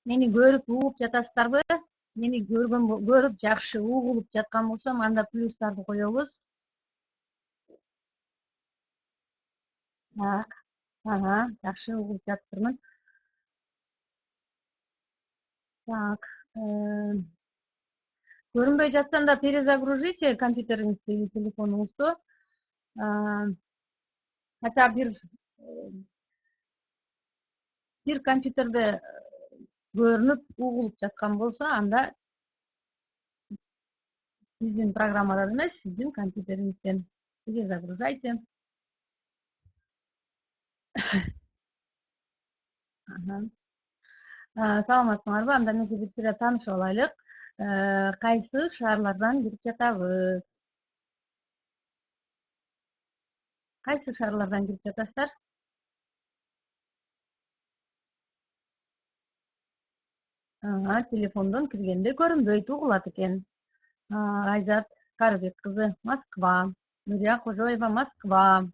Meni görüp угуп жатасыздарбы? Мени көрүп жакшы угулуп жаткан болсом, анда плюстарды коебуз. Так, жакшы угулуп жатыптырмын. Так, көрүнбөй жатса анда перезагрузите компьютериңизди, телефонуңузду. Хотя бир компьютерде көрүнүп угулуп жаткан болсо, анда сиздин программадан эмес, сиздин компьютериңизден. Перезагружайте. Саламатсыңарбы? Анда эмесе бир сыйра таанышып алайлык. Кайсы шаарлардан кирип жатабыз? Кайсы шаарлардан кирип жатасыздар? Телефондон киргенде көрүнбөйт, угулат экен. Айзат Карыбек кызы, Москва. Нурия Кожоева, Москва.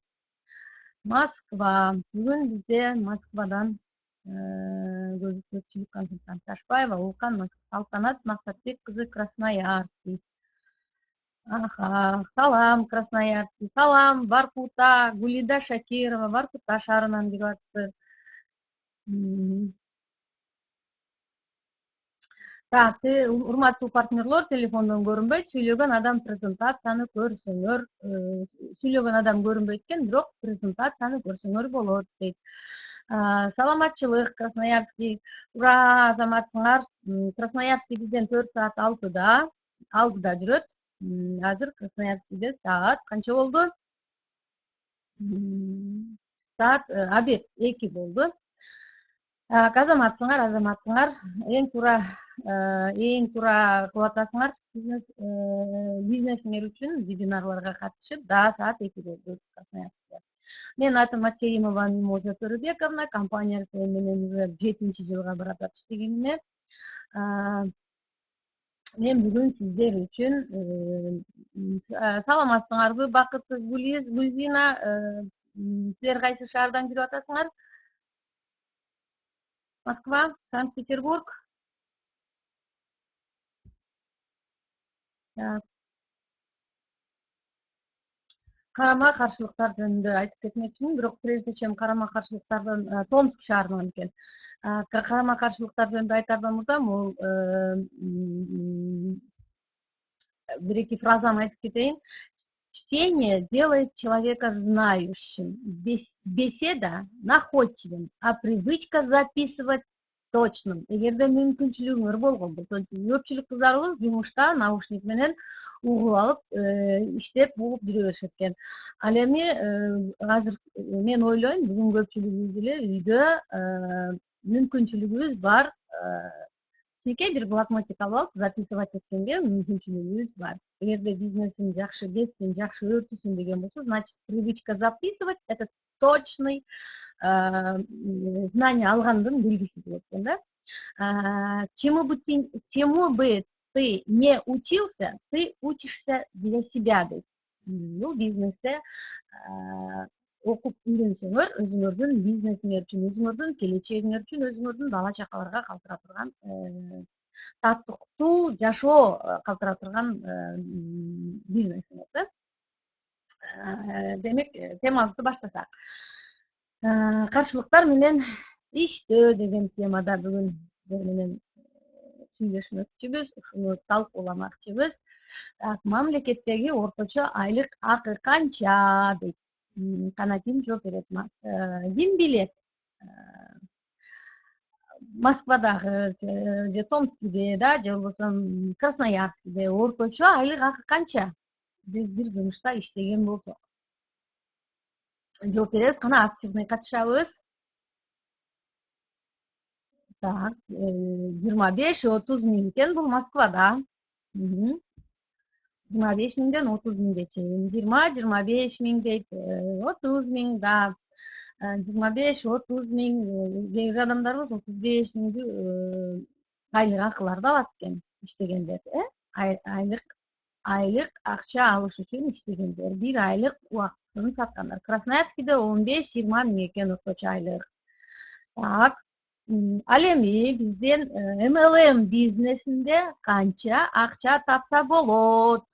Бүгүн бизде Москвадан көпчүлүк консультант Ташбаева, Улкан, Салтанат Максатбек кызы, Красноярский. Салам, Красноярский. Салам, Воркута, Гулида Шакирова, Воркута шаарынан кирип атты. Так, урматтуу партнерлор, телефондон көрүнбөйт, сүйлөгөн адам презентацияны көрсөңөр, сүйлөгөн адам көрүнбөйт экен, бирок презентацияны көрсөңөр болот дейт. Саламатчылык, Красноярский. Ура, азаматсыңар. Красноярский бизден 4 саат 6да жүрөт. Азыр Красноярскийде саат канча болду? Саат обед 2 болду. Азаматсыңар, эң туура кылып атасыңар. Бизнесиңер үчүн вебинарларга катышып, саат 2 болду. Мен атым Маткеримова Мимоза Төрөбековна, компания менен 7-чи жылга барат иштегениме. Мен бүгүн сиздер үчүн саламатсыңарбы, бакытсыз Гүлзина, силер кайсы шаардан кирип атасыңар? Москва, Санкт-Петербург. Карама-каршылыктар жөнүндө айтып кетмекчимин, бирок прежде чем карама-каршылыктардан Томск шаарынан экен. Карама-каршылыктар жөнүндө айтаардан мурда бул бир-эки фразаны айтып кетейин. Чтение делает человека знающим, беседа находчивым, а привычка записывать точным. Эгерде мүмкүнчүлүгүңөр болгон болсо, көпчүлүк кыздарыбыз жумушта наушник менен угуп алып, иштеп угуп жүрө беришет экен. Ал эми азыр мен ойлойм, бүгүн көпчүлүгүбүз эле үйдө мүмкүнчүлүгүбүз бар. Кичинекей бир блокнотик алып алып, записывать эткенге мүмкүнчүлүгүбүз бар. Эгерде бизнесин жакшы кетсин, жакшы өртүсүн деген болсо, значит, привычка записывать — это точный знание алгандын белгиси болот экен да. Чему бы ты не учился, ты учишься для себя дейт. Бул бизнесте окуп үйрөнсөңөр, өзүңөрдүн бизнесиңер үчүн, өзүңөрдүн келечегиңер үчүн, өзүңөрдүн бала чакаларга калтыра турган, таттыктуу жашоо калтыра турган бизнесиңер да. Демек, темабызды баштасак. Каршылыктар менен иштөө деген темада бүгүн сиздер менен сүйлөшмөкчүбүз, ушуну талкууламакчыбыз. Мамлекеттеги орточо айлык акы канча дейт. Кана ким жооп берет? Ким билет? Москвадагы же Томскиде да, же болбосо Красноярскиде орточо айлык акы канча? Биз бир жумушта иштеген болсок. Жооп беребиз, кана активный катышабыз. Так, 25-30 миң экен бул Москвада. 25 миңден 30 миңге чейин. 20-25 миң дейт, 30 миң да. 25-30 миң, кээ адамдарыбыз 35 миңди айлык акыларды алат экен иштегендер. Айлык акча алыш үчүн иштегендер, бир айлык убактын саткандар. Красноярскийде 15-20 миң экен орточо айлык. Так, Ал эми бизден MLM бизнесинде канча акча тапса болот?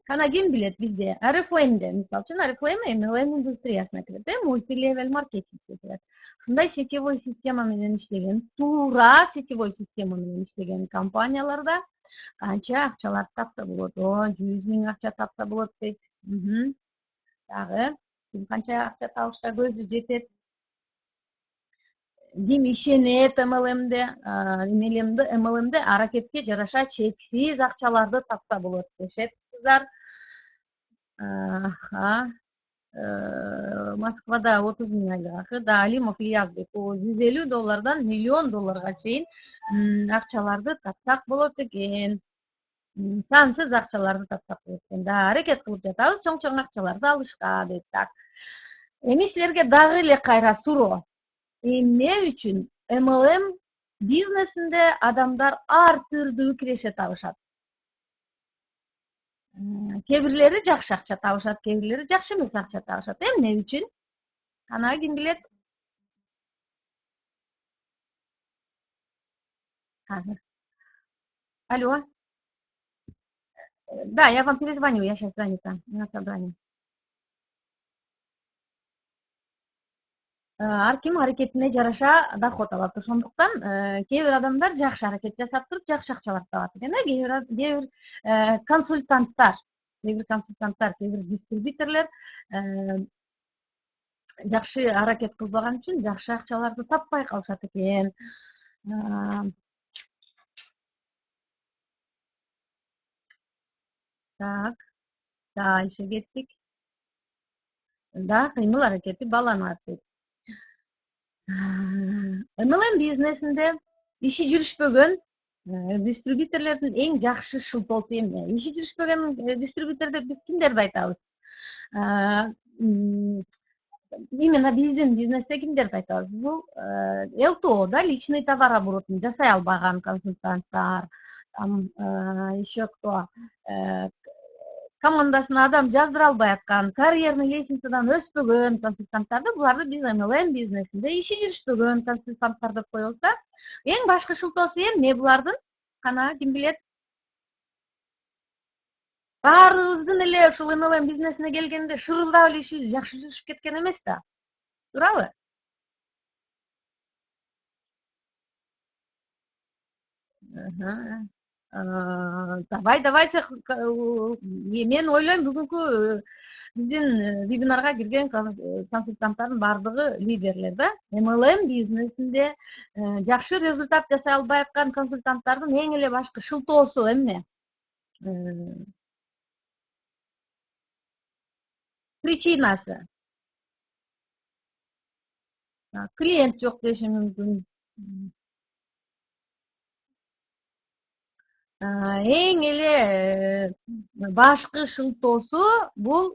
Кана ким билет бизде Oriflame'де, мисалы үчүн Oriflame MLM индустриясына кирет, мультилевел маркетингге кирет. Ушундай сетевой система менен иштеген, туура сетевой система менен иштеген компанияларда канча акчалар тапса болот? 100 000 акча тапса болот дейт. Дагы ким канча акча табышка көзү жетет? Ким ишенет MLM'де аракетке жараша чексиз акчаларды тапса болот дешет кыздар. Москвада 30 000 айлык акы, да Алимов Ильязбек $150 $1 000 чейин акчаларды тапсак болот экен. Сансыз акчаларды тапсак болот экен. Да аракет кылып жатабыз чоң акчаларды алышка дейт. Так. Эми силерге дагы эле кайра суроо. Эмне үчүн MLM бизнесинде адамдар ар түрдүү киреше табышат? Кээ бирлери жакшы акча табышат, кээ бирлери жакшы эмес акча табышат. Эмне үчүн? Ана ким билет? Алло. Да, я вам перезвоню, я сейчас занята на собрании. Ар ким аракетине жараша доход алат. Ошондуктан кээ бир адамдар жакшы аракет жасап туруп жакшы акчалар табат экен. Кээ бир консультанттар, кээ бир дистрибьюторлор жакшы аракет кылбаган үчүн жакшы акчаларды таппай калышат экен. Так, дальше кеттик. Да, кыймыл аракети бааланат дейт. MLM бизнесинде иши жүрүшпөгөн дистрибьюторлордун эң жакшы шылтоосу эмне? Иши жүрүшпөгөн дистрибьютор деп биз кимдерди айтабыз? Именно биздин бизнесте кимдерди айтабыз? Бул ЛТО, да, личный товарооборотун жасай албаган консультанттар, еще кто? Командасына адам жаздыра албай аткан, карьерный лестницадан өспөгөн консультанттарды, буларды биз MLM бизнесинде иши жүрүшпөгөн консультанттар деп коебуз да. Эң башкы шылтоосу эмне булардын? Кана ким билет? Баарыбыздын эле ушул MLM бизнесине келгенде шырылдап эле ишибиз жакшы жүрүшүп кеткен эмес да. Туурабы? Давайте мен ойлойм бүгүнкү биздин вебинарга кирген консультанттардын баардыгы лидерлер да. MLM бизнесинде жакшы результат жасай албай аткан консультанттардын эң эле башкы шылтоосу эмне? Причинасы. Клиент жок деши мүмкүн. Эң эле башкы шылтоосу бул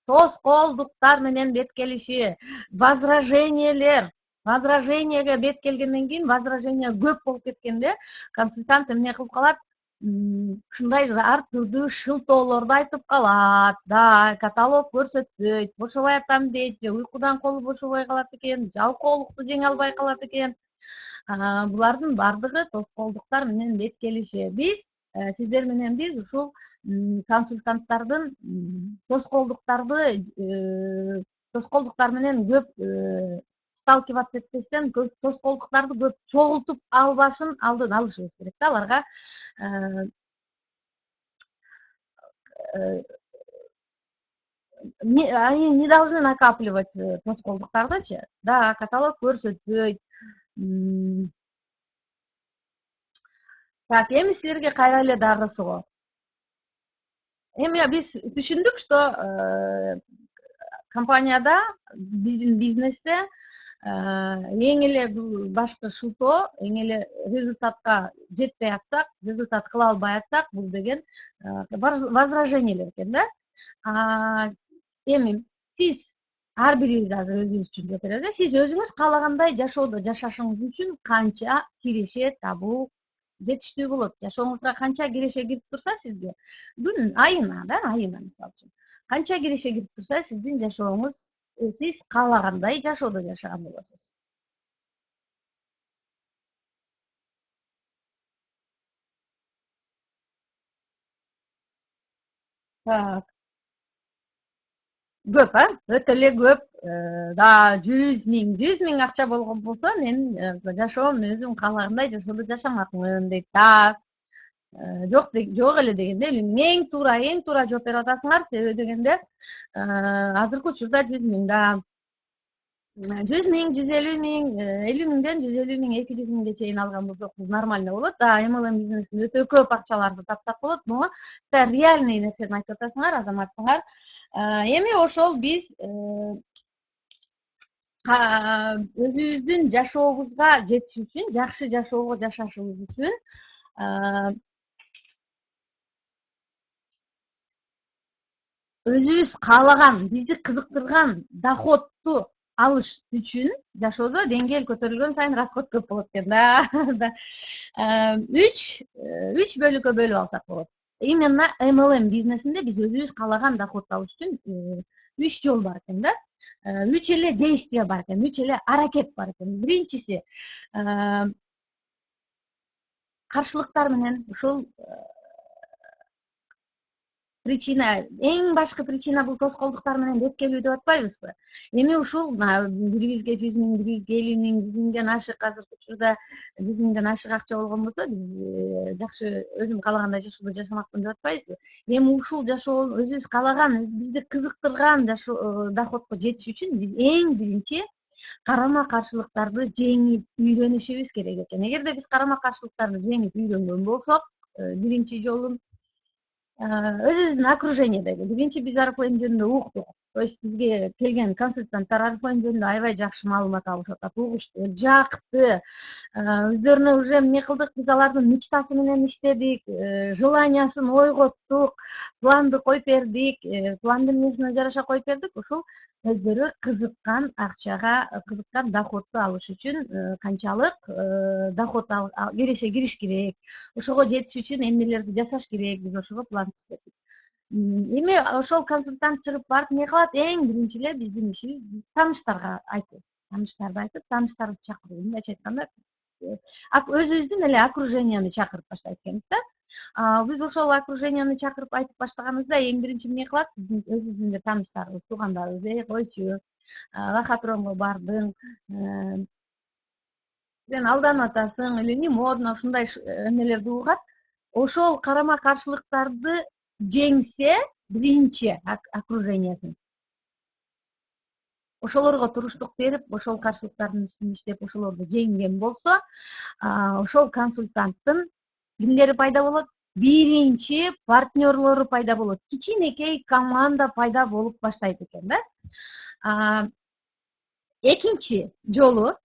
тоскоолдуктар менен бет келиши, возражениеге бет келгенден кийин возражение көп болуп кеткенде консультант эмне кылып калат? Ушундай ар түрдүү шылтоолорду айтып калат. Да, каталог көрсөтпөйт, бошобой атам дейт, же уйкудан колу бошобой калат экен, жалкоолукту жеңе албай калат экен. Булардын баардыгы тоскоолдуктар менен бет келиши. Биз сиздер менен биз ушул консультанттардын тоскоолдуктар менен көп сталкиваться этпестен тоскоолдуктарды көп чогултуп албашын алдын алышыбыз керек да. Аларга они не должны накапливать тоскоолдуктардычы. Да, каталог көрсөтпөйт. Так, эми силерге кайра эле дагы суроо. Эми биз түшүндүк, что компанияда, биздин бизнесте эң эле башкы шылтоо, эң эле результатка жетпей атсак, результат кыла албай атсак, бул деген возражениелер экен да. Эми сиз ар бирибиз азыр өзүбүз үчүн жетелер да. Сиз өзүңүз каалагандай жашоодо жашашыңыз үчүн канча киреше табуу жетиштүү болот? Жашооңузга канча киреше кирип турса сизге, айына мисалы үчүн, канча киреше кирип турса сиздин жашооңуз сиз каалагандай жашоодо жашаган болосуз. Так, көп, өтө эле көп. Да 100 000 акча болгон болсо мен жашоом өзүм каалагандай жашоодо жашамакмын дейт. Так, жок эле дегенде эң туура жооп берип атасыңар. Себеби дегенде азыркы учурда 100 000 да 100 000, 150 000, 50 000ден 150 000, 200 000 чейин алган болсок нормально болот. Да, MLM бизнесинде өтө көп акчаларды тапсак болот, но реальный нерсени айтып атасыңар, азаматсыңар. Эми ошол биз өзүбүздүн жашообузга жетиш үчүн, жакшы жашоого жашашыбыз үчүн өзүбүз каалаган, бизди кызыктырган доходду алыш үчүн жашоодо деңгээл көтөрүлгөн сайын расход көп болот экен да. Үч бөлүккө бөлүп алсак болот. Именно MLM бизнесинде биз өзүбүз каалаган доходду алыш үчүн үч жол бар экен да. Үч эле действие бар экен, үч эле аракет бар экен. Биринчиси каршылыктар менен ушул причина, эң башкы причина бул тоскоолдуктар менен бет келүү деп атпайбызбы? Эми ушул бирибизге 100 000, бирибизге 50 000, 100 000ден ашык, азыркы учурда 100 000ден ашык акча болгон болсо, биз жакшы өзүм каалагандай жашоодо жашамакмын деп атпайбызбы? Эми ушул жашоо өзүбүз каалаган, бизди кызыктырган доходко жетиш үчүн биз эң биринчи карама каршылыктарды жеңип үйрөнүшүбүз керек экен. Эгерде биз карама каршылыктарды жеңип үйрөнгөн болсок, биринчи жолу өзүбүздүн окружениедеги биринчи биз Oriflame жөнүндө уктук. То есть бизге келген консультанттар Oriflame жөнүндө аябай жакшы маалымат алышып атат, угушту, жакты. Өздөрүнө уже эмне кылдык, биз алардын мечтасы менен иштедик, желаниясын ойготтук, планды коюп бердик, пландын эмнесине жараша коюп бердик. Ушул өздөрү кызыккан акчага, кызыккан доходду алыш үчүн канчалык доход киреше кириш керек, ошого жетиш үчүн эмнелерди жасаш керек, биз ошого план түздөк. Эми ошол консультант чыгып барып эмне кылат? Эң биринчи эле биздин ишибиз тааныштарга айтып, тааныштарды чакыруу. Мындайча айтканда, өзүбүздүн эле окруженияны чакырып баштайт экенбиз да. Биз ошол окруженияны чакырып айтып баштаганыбызда эң биринчи эмне кылат? Биздин өзүбүздүн эле тааныштарыбыз, туугандарыбыз, койчу, лохотронго бардың, сен алданып атасың или не модно, ушундай эмнелерди угат. Ошол карама каршылыктарды жеңсе, биринчи окружениясын, ошолорго туруштук берип, ошол каршылыктардын үстүнө иштеп, ошолорду жеңген болсо, ошол консультанттын кимдери пайда болот? Биринчи партнерлору пайда болот. Кичинекей команда пайда болуп баштайт экен да. Экинчи жолу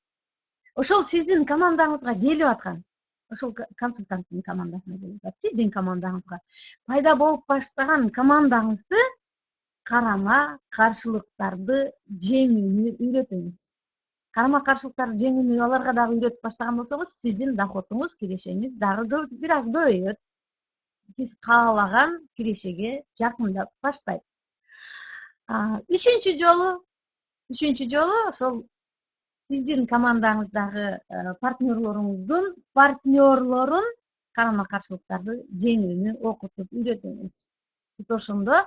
ошол сиздин командаңызга келип аткан, ошол консультанттын командасына келип атат, сиздин командаңызга пайда болуп баштаган командаңызды карама каршылыктарды жеңүүнү үйрөтүңүз. Карама каршылыктарды жеңүүнү аларга дагы үйрөтүп баштаган болсоңуз, сиздин доходуңуз, кирешеңиз дагы бир аз көбөйөт. Сиз каалаган кирешеге жакындап баштайт. Үчүнчү жолу ошол сиздин командаңыздагы партнерлорун карама каршылыктарды жеңүүнү окутуп үйрөтүңүз. Ошондо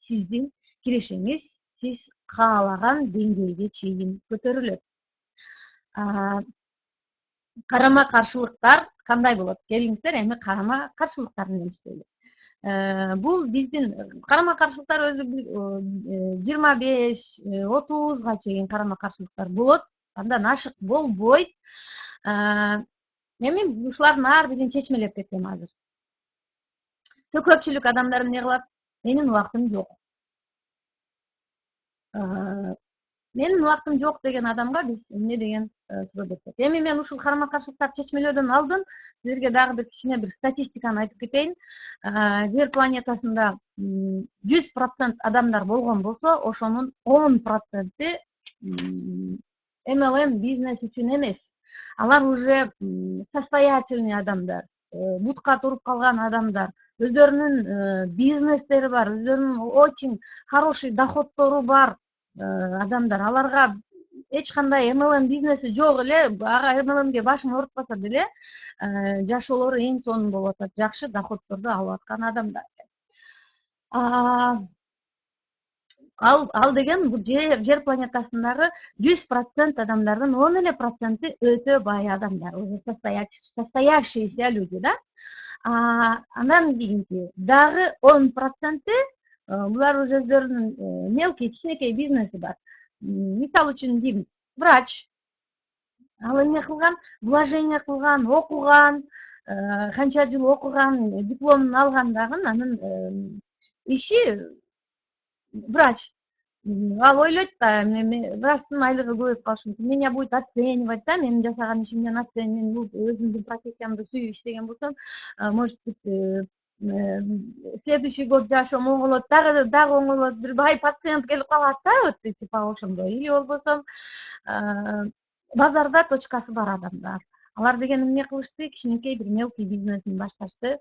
сиздин кирешеңиз сиз каалаган деңгээлге чейин көтөрүлөт. Карама каршылыктар кандай болот? Келиңиздер эми карама каршылыктар менен иштейлик. Бул биздин карама каршылыктар өзү 25-30га чейин карама каршылыктар болот. Андан ашык болбойт. Эми ушулардын ар бирин чечмелеп кетсем азыр. Көпчүлүк адамдар эмне кылат? Менин убактым жок. Менин убактым жок деген адамга биз эмне деген суроо берсек. Эми мен ушул карама каршылыктарды чечмелөөдөн алдын силерге дагы бир кичине бир статистиканы айтып кетейин. Жер планетасында 100% адамдар болгон болсо, ошонун 10% MLM бизнес үчүн эмес. Алар уже состоятельный адамдар, бутка туруп калган адамдар, өздөрүнүн бизнестери бар, өздөрүнүн очень хороший доходдору бар адамдар, аларга эч кандай MLM бизнеси жок эле, ага MLMге башын оорутпаса деле жашоолору эң сонун болуп атат, жакшы доходдорду алып аткан адамдар. Ал деген бул жер планетасындагы 100% адамдардын 10% өтө бай адамдар, уже состоявшиеся люди, да. Андан кийинки дагы 10% булар уже өздөрүнүн мелкий, кичинекей бизнеси бар. Мисалы үчүн дейм, врач. Ал эмне кылган, вложение кылган, окуган, канча жыл окуган, дипломун алган дагы анын иши врач. Ал ойлойт да, врачтын айлыгы көбөйүп калышы мүмкүн. Меня будет оценивать, да, менин жасаган ишимден мен бул өзүмдүн профессиямды сүйүп иштеген болсом, может быть, следующий год жашоом оңолот, дагы оңолот, бир бай пациент келип калат да, вот типа ошондой. Или болбосом базарда точкасы бар адамдар. Алар деген эмне кылышты? Кичинекей бир мелкий бизнесин башташты.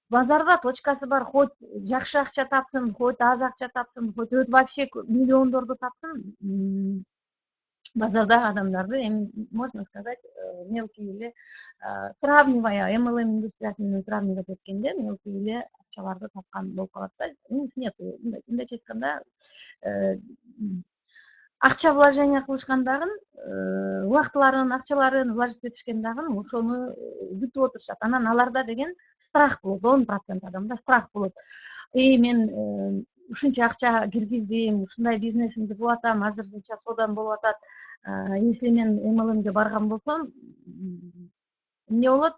Базарда точкасы бар, хоть жакшы акча тапсын, хоть аз акча тапсын, хоть вообще миллиондорду тапсын, базардагы адамдарды эми можно сказать, мелкий эле, сравнивая MLM индустриясы менен сравнивать эткенде, мелкий эле акчаларды тапкан болуп калат да. Нет, мындайча айтканда, акча вложение кылышкан дагы, убактыларын, акчаларын вложить этишкен дагы ошону күтүп отурушат. Анан аларда деген страх болот, 10% адамда страх болот. Мен ушунча акча киргиздим, ушундай бизнесимди кылып атам, азырынча содан болуп атат. Если мен MLMге барган болсом, эмне болот?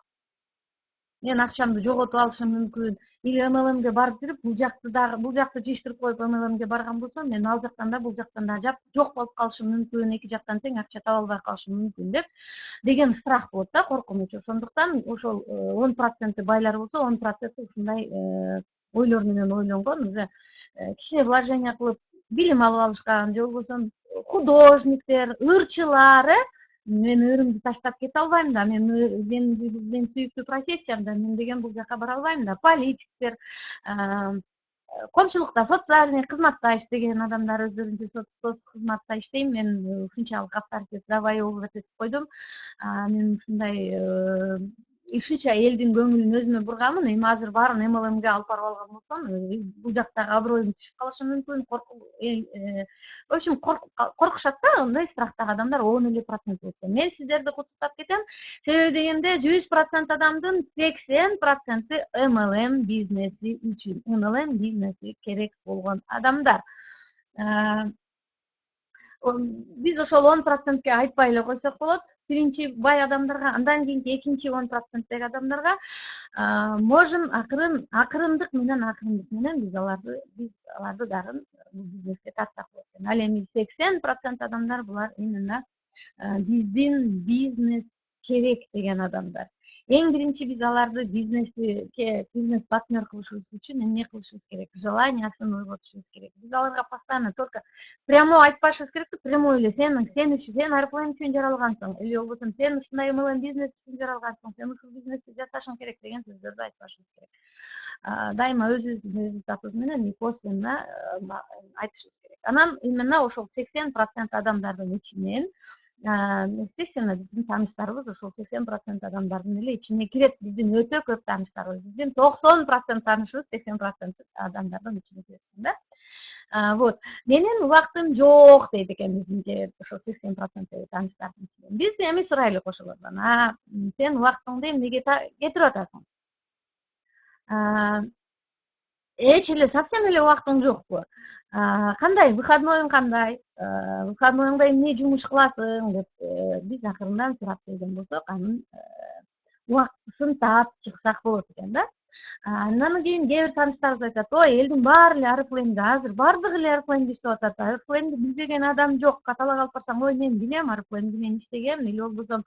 Мен акчамды жоготуп алышым мүмкүн. Или MLMге барып жүрүп, бул жакты жыштырып коюп MLMге барган болсом, мен ал жактан да бул жактан да жок болуп калышым мүмкүн, эки жактан тең акча таба албай калышым мүмкүн деп деген страх болот да, коркунуч. Ошондуктан ошол 10% байлар болсо, 10% ушундай ойлор менен ойлонгон, уже кичине вложение кылып билим алып алышкан, же болбосо художниктер, ырчылар, мен өрүмдү таштап кете албайм да, мен сүйүктүү профессиям да, мен деген бул жака бара албайм да. Политиктер, коомчулукта социальный кызматта иштеген адамдар, өздөрүнчө соц кызматта иштейм, мен ушунчалык авторитет завоевывать этип койдум. Мен ушундай ушунча элдин көңүлүн өзүмө бурганмын. Эми азыр баарын MLMге алып барып алган болсом, бул жактагы аброюм түшүп калышы мүмкүн. В общем, коркушат да, андай страхтагы адамдар 10% болсо. Мен сиздерди куттуктап кетем. Себеби дегенде 100% адамдын 80% MLM бизнеси үчүн, MLM бизнеси керек болгон адамдар. Биз ошол 10%ке айтпай эле койсок болот. Биринчи бай адамдарга, андан кийинки экинчи 10%деги адамдарга можем акырындык менен биз аларды дагы бизнеске тартсак болот. Ал эми 80% адамдар булар именно биздин бизнес керек деген адамдар. Эң биринчи биз аларды бизнес партнер кылышыбыз үчүн эмне кылышыбыз керек? Желаниясын ойготушубуз керек. Биз аларга постоянно только прямой айтпашыбыз керек, прямой эле сен Oriflame үчүн жаралгансың, или болбосо сен ушундай MLM бизнес үчүн жаралгансың, сен ушул бизнести жасашың керек деген сөздөрдү айтпашыбыз керек. Дайыма өзүбүздүн результатыбыз менен и косвенно айтышыбыз керек. Анан именно ошол 80% адамдардын ичинен, естественно, биздин тааныштарыбыз ошол 80% адамдардын эле ичине кирет. Биздин өтө көп тааныштарыбыз, биздин 90% таанышыбыз 80% адамдардын ичине кирет да. Вот. Менин убактым жок дейт экен биздин ошол 80% тааныштардын ичинен. Биз эми сурайлык ошолордон. Сен убактыңды эмнеге кетирип атасың? Эч эле совсем эле убактың жокпу? Кандай выходноюң кандай? Выходноюңда эмне жумуш кыласың деп биз акырындан сурап келген болсок, анын убактысын таап чыксак болот экен да. Андан кийин кээ бир тааныштарыбыз айтат, ой, элдин баары эле Oriflame'де азыр бардыгы эле Oriflame'де иштеп атат. Oriflame'ди билбеген адам жок. Каталог алып барсаң, ой, мен билем Oriflame'ди, мен иштегем, или болбосо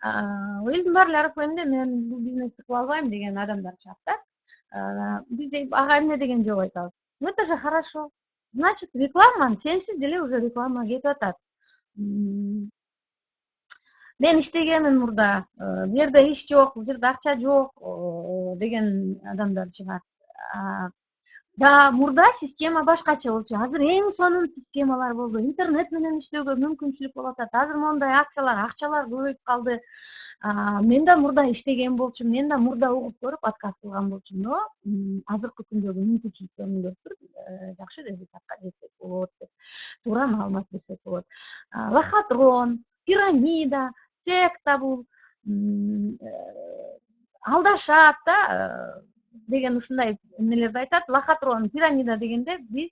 элдин баары эле Oriflame'де, мен бул бизнести кыла албайм деген адамдар чыгат да. Биз ага эмне деген жооп айтабыз? Ну это же хорошо. Значит, реклама, сенсиз деле уже реклама кетип атат. Мен иштегемин мурда, бул жерде иш жок, бул жерде акча жок деген адамдар чыгат. Да, мурда система башкача болчу. Азыр эң сонун системалар болду. Интернет менен иштөөгө мүмкүнчүлүк болуп атат. Азыр мондай акчалар көбөйүп калды. Мен да мурда иштеген болчумун, мен да мурда угуп көрүп отказ кылган болчумун. Но азыркы күндөгү мүмкүнчүлүктөрүн көрүп жакшы результатка жетсек болот деп туура маалымат берсек болот. Лохотрон, пирамида, секта бул алдашат да деген ушундай эмнелерди айтат. Лохотрон, пирамида дегенде биз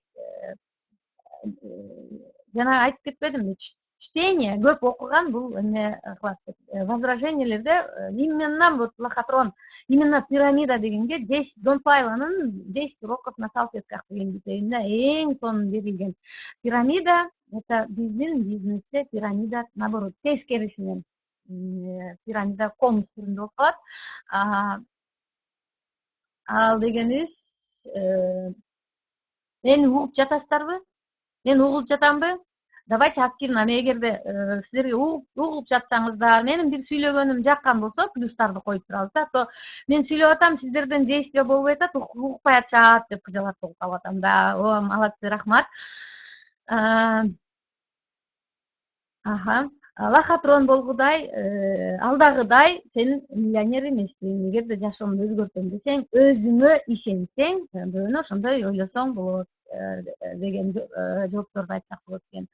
жана айтып кетпедимби, чтение көп окуган бул эмне кылат деп. Возражениелерде именно вот лохотрон, именно пирамида дегенге 10 Дон Пайлонун 10 уроков на салфетках деген китебинде эң сонун берилген. Пирамида это биздин бизнесте пирамида наоборот тескерисинен пирамида конус түрүндө болуп калат. Ал дегенибиз мени угуп жатасыздарбы? Мен угулуп жатамбы? Давайте активно. Эгерде силерге угуп жатсаңыздар, менин бир сүйлөгөнүм жаккан болсо, плюстарды коюп турабыз да. То мен сүйлөп атам, сиздерден действие болбой атат, укпай атышат деп кыжалат болуп калып атам да. О, молодцы, рахмат. Лохотрон болгудай, алдагыдай сен миллионер эмессиң. Эгерде жашоомду өзгөртөм десең, өзүңө ишенсең, бирөөнө ошондой ойлосоң болот деген жоопторду айтсак болот экен.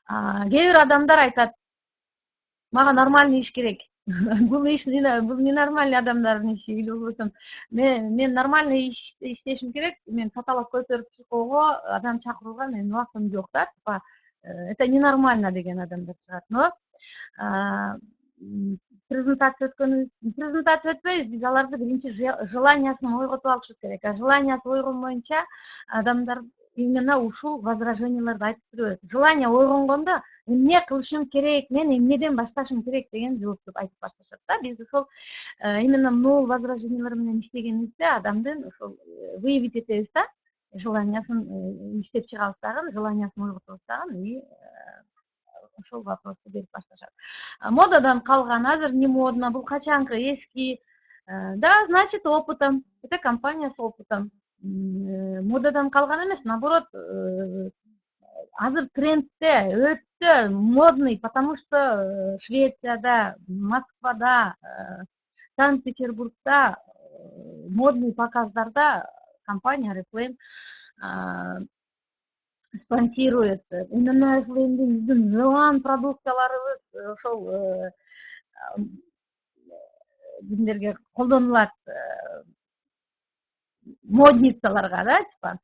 Кээ бир адамдар айтат, мага нормальный иш керек. Бул ненормальный адамдардын иши, или болбосо мен нормальный иштешим керек, мен каталог көтөрүп чыгууга, адам чакырууга менин убактым жок да. Это ненормально деген адамдар чыгат. Но презентация өтпөйбүз, биз аларды биринчи желаниясын ойготуп алышыбыз керек. Желаниясы ойгонмоюнча адамдар именно ушул возраженияларды айтып жүрөт. Желание ойгонгондо эмне кылышым керек, мен эмнеден башташым керек деген жоопту айтып башташат да. Биз ошол именно могул возражениялар менен иштегенибизде адамдын ошол выявить этебиз да, желаниясын иштеп чыгабыз дагы, желаниясын ойготобуз дагы, и ошол вопросту берип башташат. Модадан калган, азыр не модно, бул качанкы, эски. Да, значит, опытом. Это компания с опытом. Модадан калган эмес, наоборот, азыр трендте өтө модный, потому что Швецияда, Москвада, Санкт-Петербургда модный показдарда компания Reflame спонсирует. Именно биздин жылан продукцияларыбыз ошол кимдерге колдонулат, модницаларга да, типа.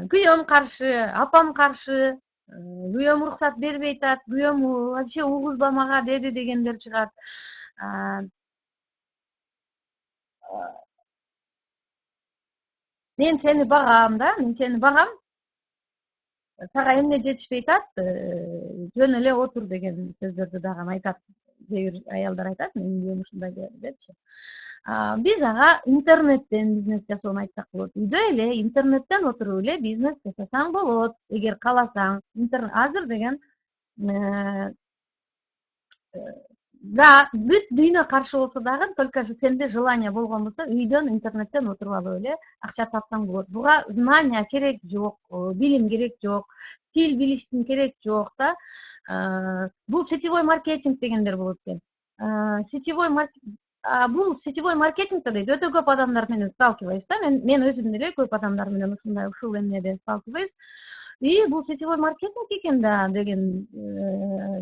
Күйөөм каршы, апам каршы, күйөөм уруксат бербей атат, күйөөм вообще угузба мага деди дегендер чыгат. Мен сени багам да, мен сени багам. Сага эмне жетишпей атат, жөн эле отур деген сөздөрдү дагы айтат. Кээ бир аялдар айтат, менин күйөөм ушундай депчи. Биз ага интернеттен бизнес жасоону айтсак болот. Үйдө эле интернеттен отуруп эле бизнес жасасаң болот, эгер кааласаң. Азыр деген да, бүт дүйнө каршы болсо дагы, только сенде желание болгон болсо, үйдөн интернеттен отуруп алып эле акча тапсаң болот. Буга знания керек жок, билим керек жок, тил билиштин керек жок да. Бул сетевой маркетинг дегендер болот экен. Бул сетевой маркетингде дейт, өтө көп адамдар менен сталкиваюсь да. Мен өзүм деле көп адамдар менен ушул эмнеде сталкиваюсь. И бул сетевой маркетинг экен да деген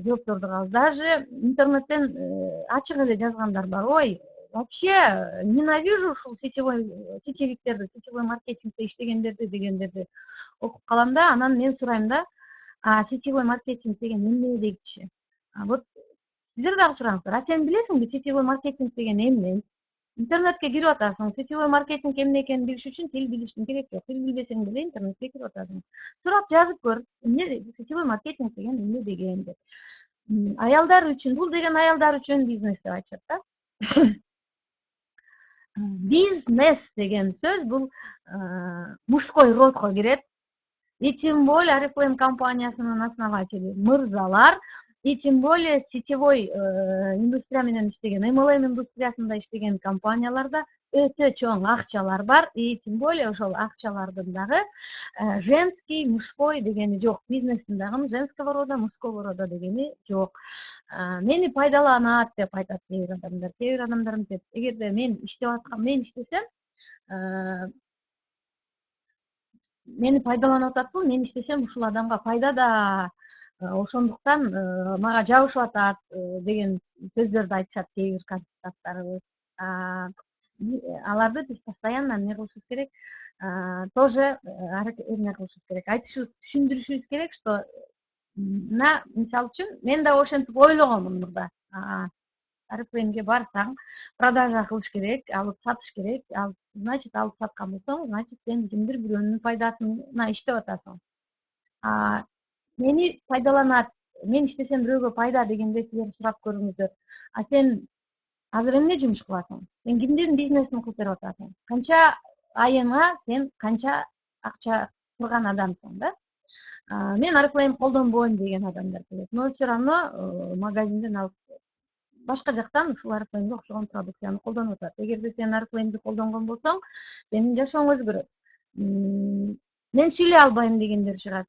жоопторду калды. Даже интернеттен ачык эле жазгандар бар. Ой, вообще ненавижу ушул сетевиктерди, сетевой маркетингде иштегендерди дегендерди окуп калам да, анан мен сурайм да, сетевой маркетинг деген эмне дегичи. Вот сиздер дагы сураңыздар. Сен билесиңби сетевой маркетинг деген эмне? Интернетке кирип атасың, сетевой маркетинг эмне экенин билиш үчүн тил билиштиң керек жок. Тил билбесең деле интернетке кирип атасың. Сурап жазып көр. Эмне сетевой маркетинг деген эмне деген деп. Аялдар үчүн, бул деген аялдар үчүн бизнес деп айтышат да. Бизнес деген сөз бул мужской родко кирет. И тем более Oriflame компаниясынын основатели мырзалар И тем более сетевой индустрия менен иштеген, MLM индустриясында иштеген компанияларда өтө чоң акчалар бар. И тем более ошол акчалардын дагы женский, мужской дегени жок. Бизнестин дагы женского рода, мужского рода дегени жок. Мени пайдаланат деп айтат кээ бир адамдар. Кээ бир адамдар мынтет, эгерде мен иштесем, мени пайдаланып атат бул, мен иштесем ушул адамга пайда да, ошондуктан мага жабышып атат деген сөздөрдү айтышат кээ бир кандидаттарыбыз. Аларды биз постоянно эмне кылышыбыз керек, тоже эмне кылышыбыз керек, айтышыбыз, түшүндүрүшүбүз керек, что мисалы үчүн мен да ошентип ойлогонмун мурда. Орифлеймге барсаң, продажа кылыш керек, алып сатыш керек. Значит, алып саткан болсоң, значит, сен кимдир бирөөнүн пайдасына иштеп атасың. Мени пайдаланат, мен иштесем бирөөгө пайда дегенде силер сурап көрүңүздөр. Сен азыр эмне жумуш кыласың? Сен кимдин бизнесин кылып берип атасың? Канча айына сен канча акча курган адамсың да? Мен Oriflame колдонбойм деген адамдар келет. Но все равно магазинден алып башка жактан ушул Oriflame'ге окшогон продукцияны колдонуп атат. Эгерде сен Oriflame'ди колдонгон болсоң, сенин жашооң өзгөрөт. Мен сүйлөй албайм дегендер чыгат.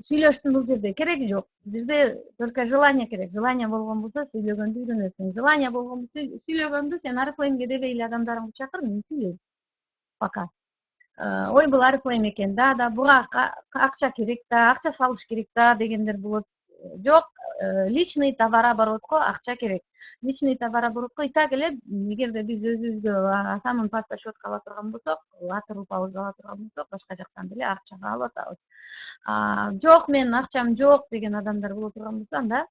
Сүйлөштүн бул жерде кереги жок. Бул жерде только желание керек. Желание болгон болсо сүйлөгөндү үйрөнөсүң. Желание болгон сүйлөгөндү сен Oriflame'ге дебей эле адамдарыңды чакыр, мен сүйлөйм. Пока. Ой, бул Oriflame экен да, буга акча керек да, акча салыш керек да дегендер болот. Жок, личный товарооборотко акча керек. Личный товарооборотко и так эле, эгерде биз өзүбүзгө самый паста счетко ала турган болсок, атырыпабызды ала турган болсок, башка жактан деле акчага алып атабыз. Жок, менин акчам жок деген адамдар боло турган болсо, анда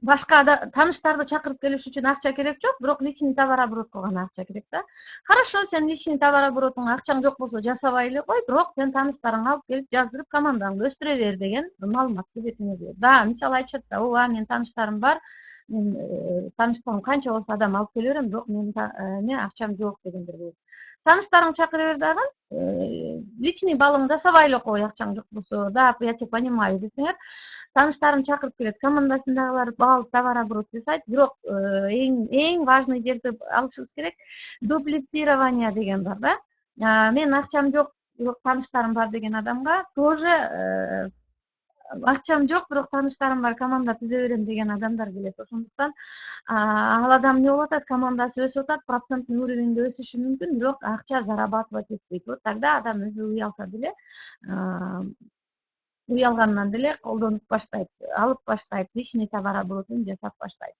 башка тааныштарды чакырып келиш үчүн акча керек жок, бирок личный товарооборотко гана акча керек да. Хорошо, сен личный товарооборотуңа акчаң жок болсо жасабай эле кой, бирок сен тааныштарыңды алып келип жаздырып командаңды өстүрө бер деген маалыматты бетиңе берет. Да, мисалы айтышат да, ооба, менин тааныштарым бар, мен тааныштарым канча болсо адам алып келе берем, бирок менин акчам жок дегендер болот. Тааныштарыңды чакыра бер дагы, личный балыңды жасабай эле кой, акчаң жок болсо. Да, я тебя понимаю десеңер, тааныштарын чакырып келет, командасындагылар баалып товарооборот жасайт, бирок эң важный жерди алышыбыз керек, дуплицирование деген бар да. Мен акчам жок, бирок тааныштарым бар деген адамга тоже акчам жок, бирок тааныштарым бар, команда түзө берем деген адамдар келет. Ошондуктан ал адам эмне болуп атат, командасы өсүп атат, проценттин уровеньде өсүшү мүмкүн, бирок акча зарабатывать этпейт. Вот тогда адам өзү уялса деле, уялгандан деле колдонуп баштайт, алып баштайт, личный товарооборотун жасап баштайт.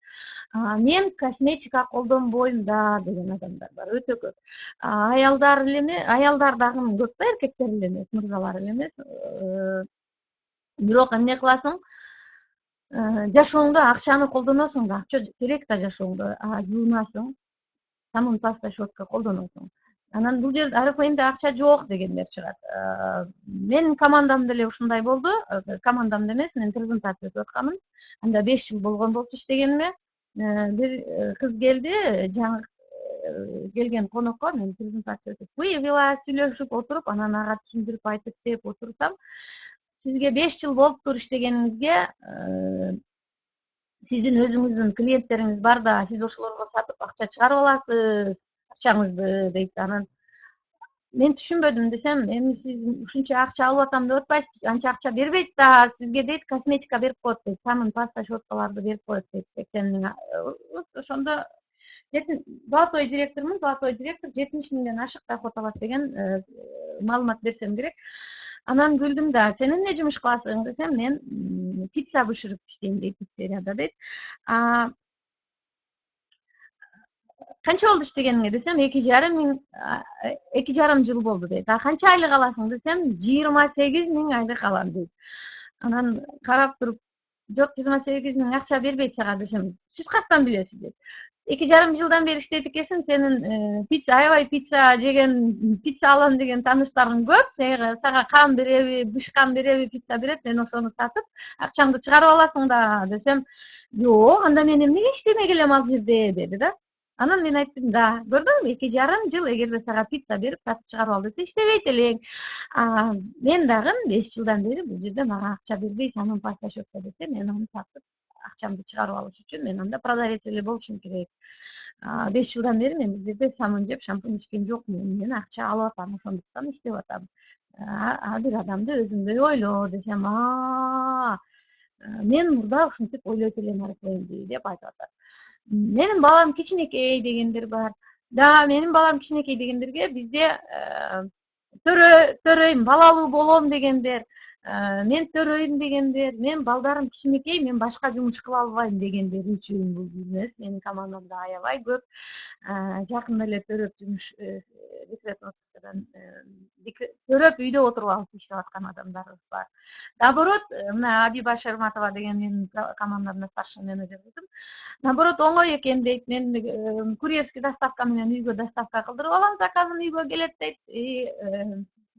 Мен косметика колдонбойм да деген адамдар бар, өтө көп. Аялдар дагы көп да, эркектер эле эмес, мырзалар эле эмес. Бирок эмне кыласың? Жашооңдо акчаны колдоносуң да, акча керек да жашооңдо, жуунасың, самый паста счетко колдоносуң. Анан бул жерде Oriflame'де акча жок дегендер чыгат. Менин командамда эле ушундай болду. Командамда эмес, мен презентация өтүп атканмын. Анда 5 жыл болгон болчу иштегениме. Бир кыз келди, жаңы келген конокко мен презентация өтүп выявила, сүйлөшүп отуруп, анан ага түшүндүрүп айтып деп отурсам, сизге 5 жыл болуптур иштегениңизге, сиздин өзүңүздүн клиенттериңиз бар да, сиз ошолорго сатып акча чыгарып аласыз, акчаңызды дейт. Анан мен түшүнбөдүм, десем, эми сиз ушунча акча алып атам деп атпайсызбы, анча акча бербейт да, сизге дейт косметика берип коет дейт, самый паста щеткаларды берип коет дейт, 80 миң. Ошондо золотой директормун, золотой директор 70 миңден ашык доход алат деген маалымат берсем керек. Анан күлдүм да, сен эмне жумуш кыласың десем, мен пицца бышырып иштейм дейт, пиццерияда дейт. Канча болду иштегениңе десем, 2,5 жыл болду дейт. Канча айлык аласың десем, 28 миң айлык алам дейт. Анан карап туруп, жок, 28 миң акча бербейт сага десем, сиз каяктан билесиз дейт. 2,5 жылдан бери иштейт экенсиң, сенин аябай пицца жеген, пицца алам деген тааныштарың көп, сага кам береби, бышкан береби, пицца берет, сен ошону сатып, акчаңды чыгарып аласың да десем, жок, анда мен эмнеге иштемей келем ал жерде деди да. Анан мен айттым, да, көрдүңбү, 2,5 жыл эгерде сага пицца берип сатып чыгарып ал десе иштебейт элең. Мен дагы 5 жылдан бери бул жерде мага акча бербей, самын пасташотко десе, мен аны сатып акчамды чыгарып алыш үчүн мен анда продавец эле болушум керек. 5 жылдан бери мен бул жерде самын жеп, шампунь ичкен жокмун. Мен акча алып атам, ошондуктан иштеп атам. Бир адамды өзүңдөй ойло десем, мен мурда ушинтип ойлойт элем Арифлеймди деп айтып атат. Менин балам кичинекей дегендер бар. Да, менин балам кичинекей дегендерге бизде төрөйм, балалуу болом дегендер, мен төрөйм дегендер, мен балдарым кичинекей, мен башка жумуш кыла албайм дегендер үчүн бул бизнес. Менин командамда аябай көп жакында эле төрөп жумуш декретный отпускадан төрөп үйдө отуруп алып иштеп аткан адамдарыбыз бар. Наоборот, мына Абиба Шерматова деген менин командамда старший менеджер кызым, наоборот, оңой экен дейт. Мен курьерский доставка менен үйгө доставка кылдырып алам, заказым үйгө келет дейт.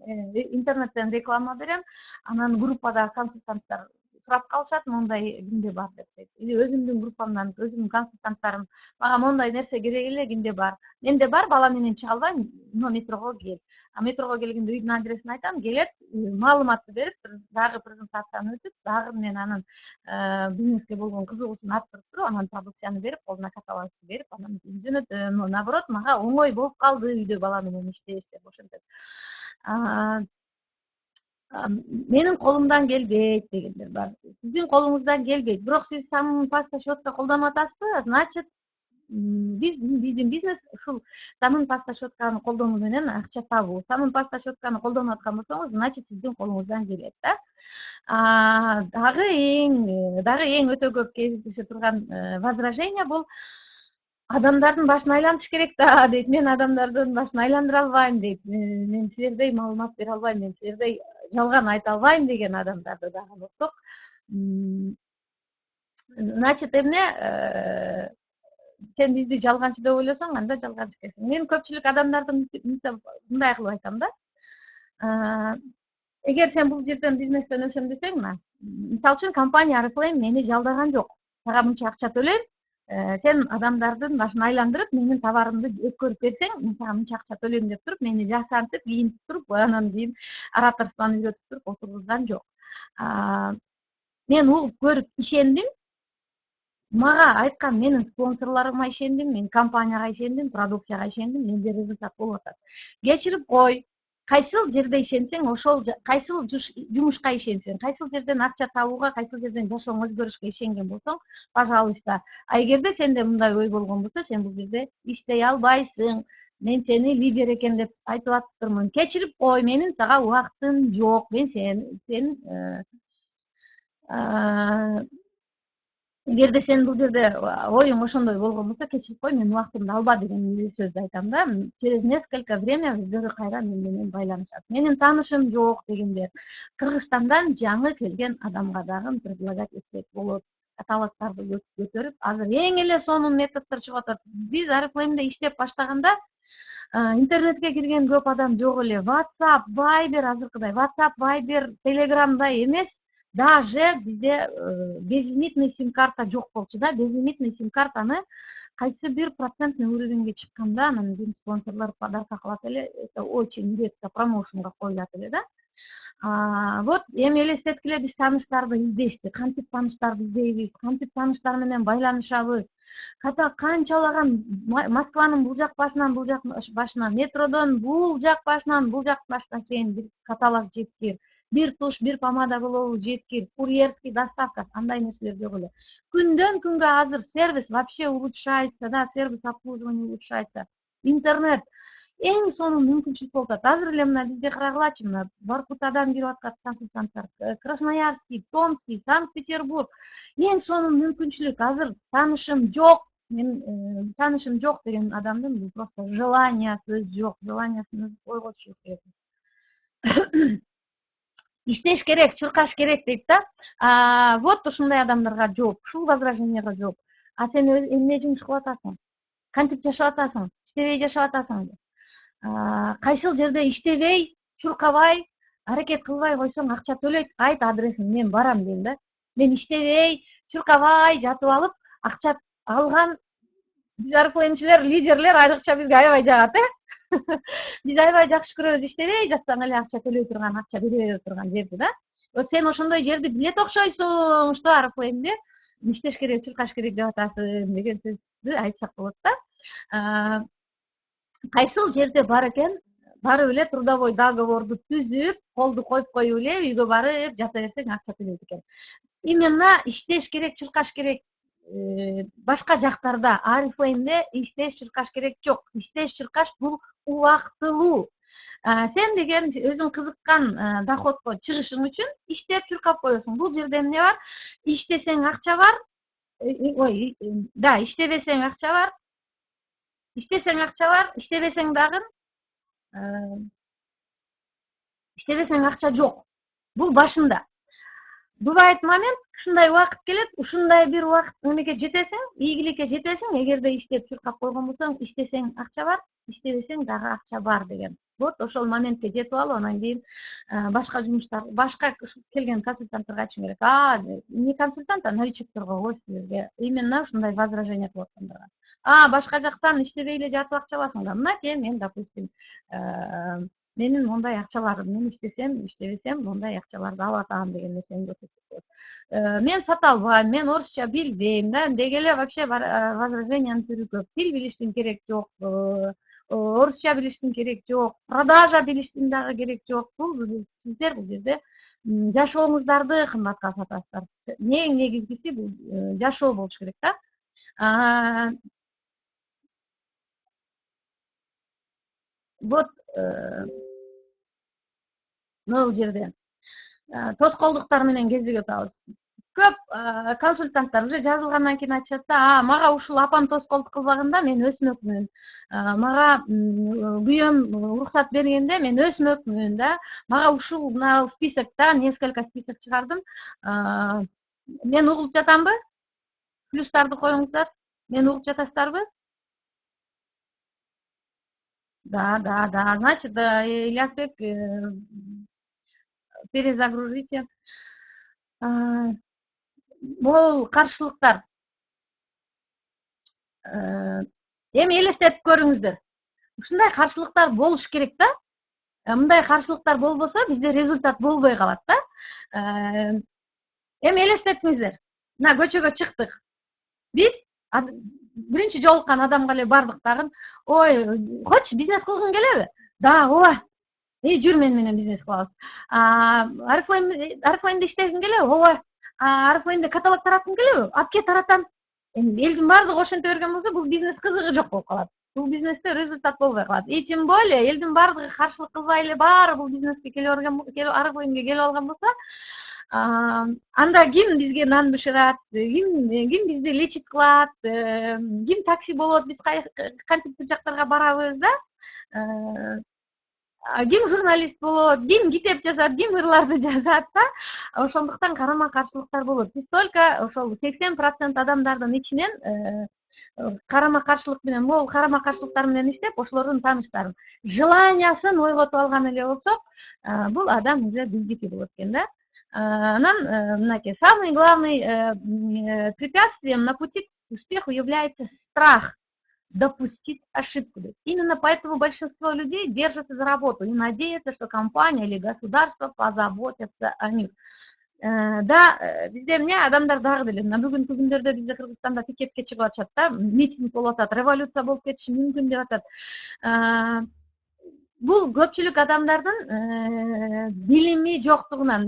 Интернеттен реклама берем. Анан группада консультанттар сурап калышат, мондай кимде бар деп дейт. Или өзүмдүн группамдан, өзүмдүн консультанттарым мага мондай нерсе керек эле, кимде бар. Менде бар, бала менен чыга албайм, метрого кел. Метрого келгенде үйдүн адресин айтам, келет, маалыматты берип, дагы презентацияны өтүп, дагы мен анын бизнеске болгон кызыгуусун арттырып туруп, анан продукцияны берип, колуна каталогду берип, анан жөнөтөм. Наоборот, мага оңой болуп калды үйдө бала менен иштеш деп ошентип. Менин колумдан келбейт дегендер бар. Сиздин колуңуздан келбейт, бирок сиз самын паста щетка колдонуп атасызбы? Значит, биздин бизнес ушул самын паста щетканы колдонуу менен акча табуу. Самын паста щетканы колдонуп аткан болсоңуз, значит, сиздин колуңуздан келет да. Дагы эң өтө көп кездеше турган возражение бул адамдардын башын айлантыш керек да дейт. Мен адамдардын башын айландыра албайм дейт. Мен силердей маалымат бере албайм, мен силердей жалган айта албайм деген адамдарды дагы уктук. Значит, эмне, сен бизди жалганчы деп ойлосоң, анда жалганчы экенсиң. Мен көпчүлүк адамдарды мындай кылып айтам да. Эгер сен бул жерден бизнестен өсөм десең, мисалы үчүн компания Арифлейм мени жалдаган жок. Сага мынча акча төлөйм, сен адамдардын башын айландырып, менин товарымды өткөрүп берсең, мен сага мынча акча төлөйм деп туруп, мени жасантып, кийинтип туруп, анан кийин ораторствону үйрөтүп туруп отургузган жок. Мен угуп көрүп ишендим. Мага айткан менин спонсорлорума ишендим, мен компанияга ишендим, продукцияга ишендим, менде результат болуп атат. Кечирип кой. Кайсыл жерде ишенсең, ошол кайсыл жумушка ишенсең, кайсыл жерден акча табууга, кайсыл жерден жашооңу өзгөрүшкө ишенген болсоң, пожалуйста. Эгерде сенде мындай ой болгон болсо, сен бул жерде иштей албайсың. Мен сени лидер экен деп айтып атыптырмын. Кечирип кой, менин сага убактым жок. Мен сен эгерде сен бул жерде оюң ошондой болгон болсо, кечирип кой, мен убактымды алба деген сөздү айтам да. Через несколько время өздөрү кайра мен менен байланышат. Менин таанышым жок дегендер Кыргызстандан жаңы келген адамга дагы предлагать этсек болот. Каталогдорду көтөрүп, азыр эң эле сонун методдор чыгып атат. Биз Арифлеймде иштеп баштаганда интернетке кирген көп адам жок эле. WhatsApp, Viber азыркыдай, WhatsApp, Viber, Telegramдай эмес. Даже bizde безлимитный сим-карта жок болчу да. Безлимитный сим-картаны кайсы бир процентный уровеньге чыкканда, анан бир спонсорлор подарка кылат эле. Это очень редко промоушенга коюлат эле да. Вот эми элестеткиле биз тааныштарды издешти. Кантип тааныштарды издейбиз, кантип тааныштар менен байланышабыз. Канчалаган Москванын бул жак башынан бул жак башына, метродон бул жак башынан чейин бир каталог жеткир. Бир туш, бир помада болобу жеткир, курьерский доставка, андай нерселер жок эле. Күндөн күнгө азыр сервис вообще улучшается, да, сервис обслуживания улучшается. Интернет эң сонун мүмкүнчүлүк болуп атат. Азыр эле мына бизде карагылачы, мына Воркутадан кирип аткан консультанттар, Красноярский, Томский, Санкт-Петербург. Эң сонун мүмкүнчүлүк. Азыр таанышым жок, мен таанышым жок деген адамдын бул просто желание сөз жок, желаниясын ойго түшүрүш керек. Иштеш керек, чуркаш керек дейт да. Вот ушундай адамдарга жооп, ушул возраженияга жооп. Сен эмне жумуш кылып атасың? Кантип жашап атасың? Иштебей жашап атасың? Кайсыл жерде иштебей, чуркабай, аракет кылбай койсоң акча төлөйт, айт адресин, мен барам дейм да. Мен иштебей, чуркабай жатып алып, акча алган Биз арифлеймчилер, лидерлер айрыкча бизге аябай жагат, Биз аябай жакшы көрөбүз иштебей жатсаң эле акча төлөй турган, акча бере турган жерди да. Вот сен ошондой жерди билет окшойсуң, что арифлеймди иштеш керек, чуркаш керек деп атасың деген сөздү айтсак болот да. Кайсыл жерде бар экен, барып эле трудовой договорду түзүп, колду коюп эле үйгө барып жата берсең акча төлөйт экен. Именно иштеш керек, чуркаш керек башка жактарда, арифлеймде иштеш, чуркаш керек жок. Иштеш, чуркаш бул убактылуу. Сен деген өзүң кызыккан доходко чыгышың үчүн иштеп чуркап коесуң. Бул жерде эмне бар? Иштесең акча бар. Ой, да, иштебесең акча бар. Иштесең акча бар, иштебесең дагы иштебесең акча жок. Бул башында. Бывает момент, ушундай убакыт келет, ушундай бир убакыт эмеге жетесиң, ийгиликке жетесиң, эгерде иштеп чуркап койгон болсоң, иштесең акча бар, иштебесең дагы акча бар деген. Вот ошол моментке жетип алып, анан кийин башка жумуштар, башка келген консультанттарга айтышың керек. Не консультант, а новичокторго ой силерге именно ушундай возражение кылып аткандарга. Башка жактан иштебей эле жатып акча аласың да. Мынакей мен, допустим, менин мондай акчаларым, мен иштесем, иштебесем мондай акчаларды алып атам деген нерсени көрсөтөт. Мен сата албайм, мен орусча билбейм да, деги эле вообще возражениянын түрү көп. Тил билиштин керек жок, орусча билиштин керек жок, продажа билиштин дагы керек жок. Бул сиздер бул жерде жашооңуздарды кымбатка сатасыздар. Эң негизгиси бул жашоо болуш керек да. Вот могул жерде тоскоолдуктар менен кезигип атабыз. Көп консультанттар уже жазылгандан кийин айтышат да, мага ушул апам тоскоолдук кылбаганда мен өсмөкмүн. Мага күйөөм уруксат бергенде мен өсмөкмүн да. Мага ушул мына списокто несколько список чыгардым. Мен угулуп жатамбы? Плюстарды коюңуздар. Мени угуп жатасыздарбы? Да. Значит, Ильязбек, перезагрузите. Могул каршылыктар. Эми элестетип көрүңүздөр. Ушундай каршылыктар болуш керек да. Мындай каршылыктар болбосо бизде результат болбой калат да. Эми элестетиңиздер. Мына көчөгө чыктык. Биз биринчи жолуккан адамга эле бардык дагы. Ой, койчу, бизнес кылгың келеби? Да, ооба. Жүр мен менен бизнес кылабыз. Арифлеймде иштегиң келеби? Ооба. Арифлеймде каталог тараткың келеби? Алып кел, таратам. Эми элдин баардыгы ошенте берген болсо, бул бизнес кызыгы жок болуп калат. Бул бизнесте результат болбой калат. И тем более элдин баардыгы каршылык кылбай эле баары бул бизнеске Арифлеймге келип алган болсо, анда ким бизге нан бышырат, ким бизди лечить кылат, ким такси болот, биз кантип бир жактарга барабыз да. Ким журналист болот, ким китеп жазат, ким ырларды жазат да. Ошондуктан карама каршылыктар болот. Биз только ошол 80% адамдардын ичинен карама каршылык менен, могул карама каршылыктар менен иштеп, ошолордун тааныштарын желаниясын ойготуп алган эле болсок, бул адам уже биздики болот экен да. Анан мынакей самый главный препятствием на пути к успеху является страх допустить ошибку. Именно поэтому большинство людей держатся за работу и надеются, что компания или государство позаботятся о них. Да, бизде эмне адамдар дагы деле мына бүгүнкү күндөрдө бизде Кыргызстанда пикетке чыгып атышат да, митинг болуп атат, революция болуп кетиши мүмкүн деп атат. Бул көпчүлүк адамдардын билими жоктугунан,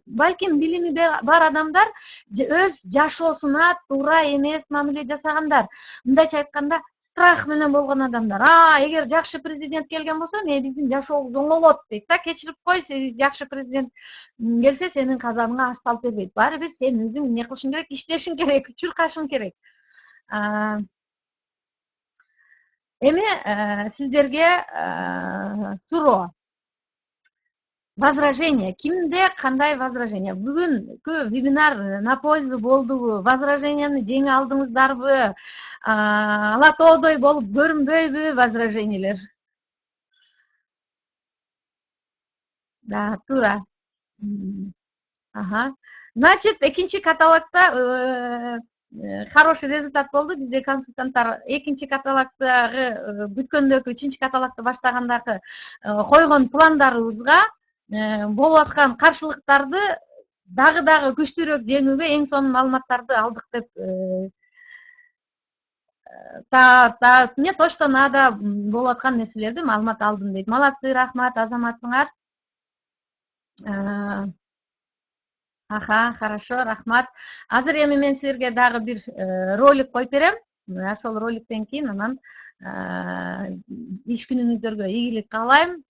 балким билими бар адамдар өз жашоосуна туура эмес мамиле жасагандар. Мындайча айтканда, страх менен болгон адамдар. Эгер жакшы президент келген болсо, биздин жашообуз оңолот дейт да. Кечирип кой, жакшы президент келсе, сенин казаныңа аш салып бербейт. Баары бир сен өзүң эмне кылышың керек, иштешиң керек, чуркашың керек. Эми сиздерге суроо. Возражение. Кимде кандай возражение? Бүгүнкү вебинар на пользу болдубу? Возраженияны жеңе алдыңыздарбы? Ала тоодой болуп көрүнбөйбү возражениелер? Да, туура. Значит, экинчи каталогда хороший результат болду. Бизде консультанттар экинчи каталогдагы бүткөндөгү үчүнчү каталогду баштагандагы койгон пландарыбызга болуп аткан каршылыктарды дагы күчтүүрөөк жеңүүгө эң сонун маалыматтарды алдык деп мне точно надо болуп аткан нерселерди маалымат алдым дейт. Молодцы, рахмат, азаматсыңар. Аха, хорошо, рахмат. Азыр эми мен силерге дагы бир ролик коюп берем. Ошол роликтен кийин анан иш күнүңүздөргө ийгилик каалайм.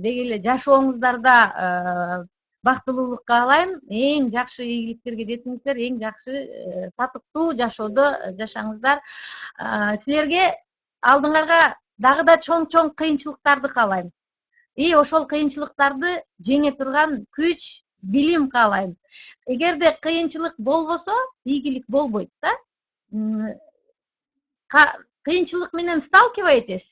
Деги эле жашооңуздарда бактылуулук каалайм. Эң жакшы ийгиликтерге жетиңиздер, эң жакшы татыктуу жашоодо жашаңыздар. Силерге алдыңарга дагы да чоң кыйынчылыктарды каалайм. И ошол кыйынчылыктарды жеңе турган күч, билим каалайм. Эгерде кыйынчылык болбосо, ийгилик болбойт да. Кыйынчылык менен сталкиваетесь.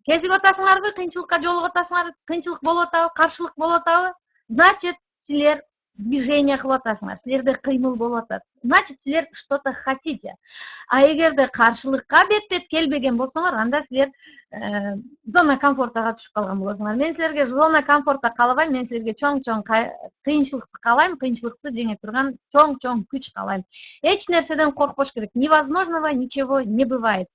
Кезип атасыңарбы, кыйынчылыкка жолугуп атасыңар, кыйынчылык болуп атабы, каршылык болуп атабы? Значит, силер движение кылып атасыңар, силерде кыймыл болуп атат. Значит, силер что-то хотите. А эгерде каршылыкка бет-бет келбеген болсоңор, анда силер зона комфортага түшүп калган болосуңар. Мен силерге зона комфортта калбайм, мен силерге чоң кыйынчылыкты каалайм, кыйынчылыкты жеңе турган чоң күч каалайм. Эч нерседен коркпош керек. Невозможного ничего не бывает.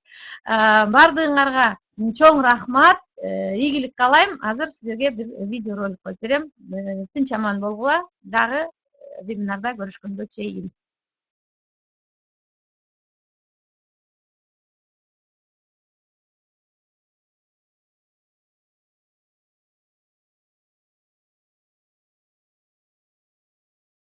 Бардыгыңарга чоң рахмат, ийгилик каалайм. Азыр силерге бир видеоролик коюп берем. Тынч аман болгула. Дагы вебинарда көрүшкөнгө чейин.